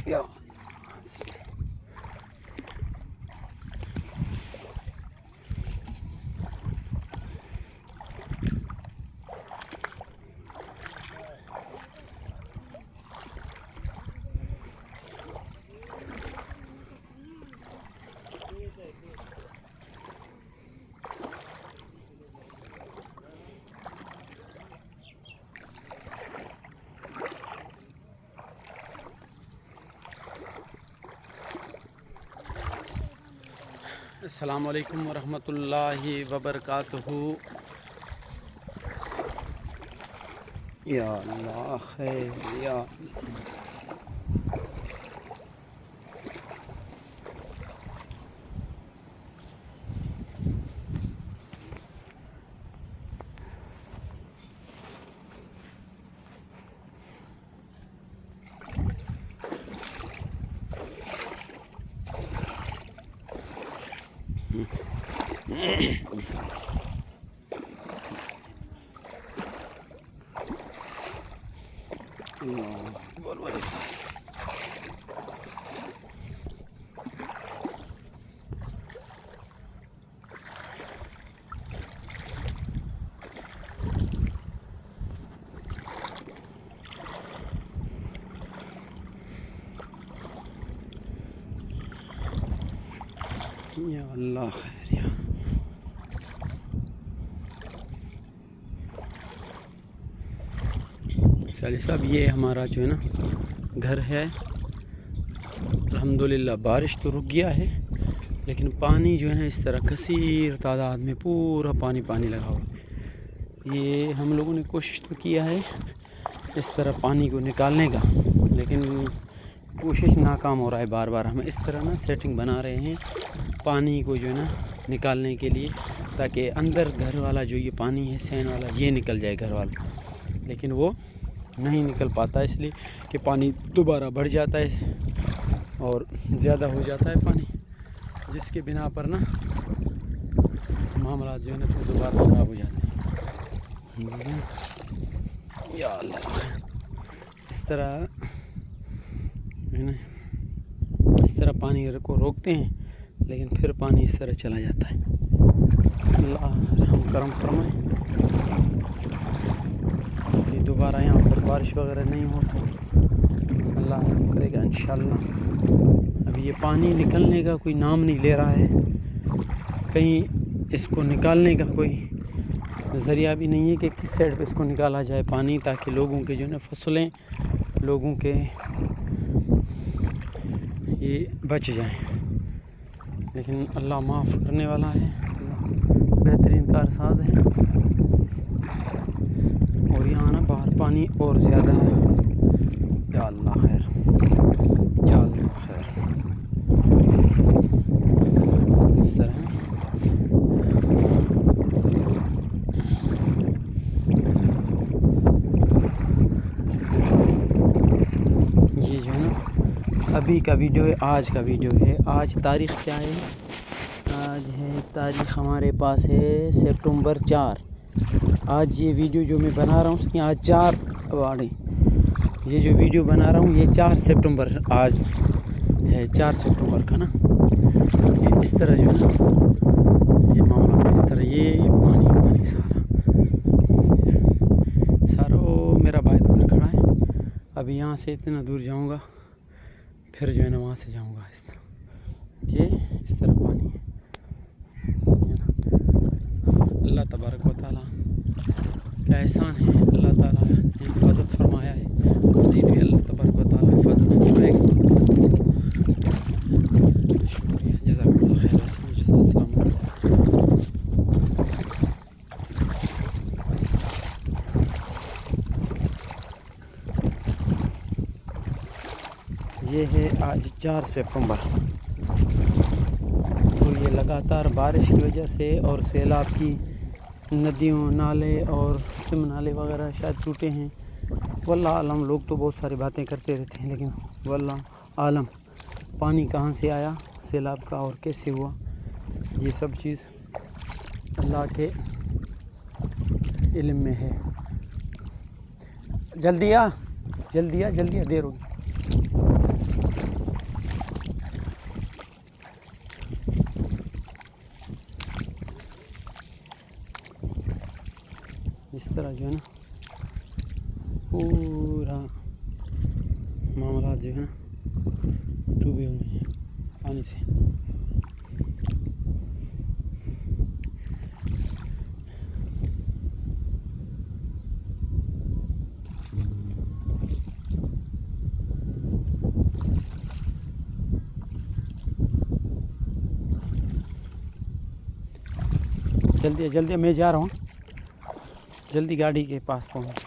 یا السلام علیکم ورحمۃ اللہ وبرکاتہ۔ یا اللہ خیر یا یا اللہ خیر یا سالی صاحب، یہ ہمارا جو ہے نا گھر ہے۔ الحمدللہ بارش تو رک گیا ہے، لیکن پانی جو ہے نا اس طرح کثیر تعداد میں پورا پانی لگا ہوا ہے۔ یہ ہم لوگوں نے کوشش تو کیا ہے اس طرح پانی کو نکالنے کا، لیکن کوشش ناکام ہو رہا ہے۔ بار بار ہم اس طرح نا سیٹنگ بنا رہے ہیں پانی کو جو ہے نا نکالنے کے لیے، تاکہ اندر گھر والا جو یہ پانی ہے سین والا یہ نکل جائے گھر والا، لیکن وہ نہیں نکل پاتا، اس لیے کہ پانی دوبارہ بڑھ جاتا ہے اور زیادہ ہو جاتا ہے پانی، جس کے بنا پر نا معاملات جو ہے نا پھر دوبارہ خراب ہو جاتے ہیں۔ یا اللہ، اس طرح پانی کو روکتے ہیں، لیکن پھر پانی اس طرح چلا جاتا ہے۔ اللہ رحم کرم فرمائے، یہ دوبارہ یہاں پر بارش وغیرہ نہیں ہو تو اللہ رحم کرے گا انشاءاللہ۔ اب یہ پانی نکلنے کا کوئی نام نہیں لے رہا ہے، کہیں اس کو نکالنے کا کوئی ذریعہ بھی نہیں ہے کہ کس سائڈ پہ اس کو نکالا جائے پانی، تاکہ لوگوں کے جو ہے نا فصلیں لوگوں کے یہ بچ جائیں، لیکن اللہ معاف کرنے والا ہے، اللہ بہترین کارساز ہے۔ اور یہاں نا باہر پانی اور زیادہ ہے۔ یا اللہ خیر یا اللہ خیر، اس طرح یہ جو ہے نا ابھی کا ویڈیو ہے، آج کا ویڈیو ہے۔ آج تاریخ کیا ہے؟ آج ہے تاریخ ہمارے پاس ہے سپٹمبر 4۔ آج یہ ویڈیو جو میں بنا رہا ہوں آج 4 واڑی، یہ جو ویڈیو بنا رہا ہوں یہ 4 سپٹمبر آج ہے، 4 سپٹمبر کا نا۔ یہ اس طرح جو ہے نا یہ معاملہ اس طرح، یہ پانی سارا میرا بھائی ادھر کھڑا ہے۔ ابھی یہاں سے اتنا دور جاؤں گا، پھر جو ہے نا وہاں سے جاؤں گا۔ اس طرح یہ اس طرح پانی ہے۔ اللہ تبارک و تعالیٰ کا احسان ہے، اللہ تعالیٰ نے حفاظت فرمایا ہے، مزید بھی اللہ تبارک و تعالیٰ حفاظت فرمائے گا۔ شکریہ، جزاک اللہ خیر۔ السلام علیکم۔ یہ ہے آج 4 سپٹمبر۔ تو یہ لگاتار بارش کی وجہ سے اور سیلاب کی ندیوں، نالے اور سم نالے وغیرہ شاید ٹوٹے ہیں، واللہ عالم۔ لوگ تو بہت ساری باتیں کرتے رہتے ہیں، لیکن واللہ عالم پانی کہاں سے آیا سیلاب کا اور کیسے ہوا، یہ سب چیز اللہ کے علم میں ہے۔ جلدی آ، دیر ہوگی۔ پورا جو ہے نا پورا معاملات جو ہے نا ڈوبے ہوئے ہیں پانی سے. جلدی جلدی میں جا رہا ہوں, جلدی گاڑی کے پاس پہنچ.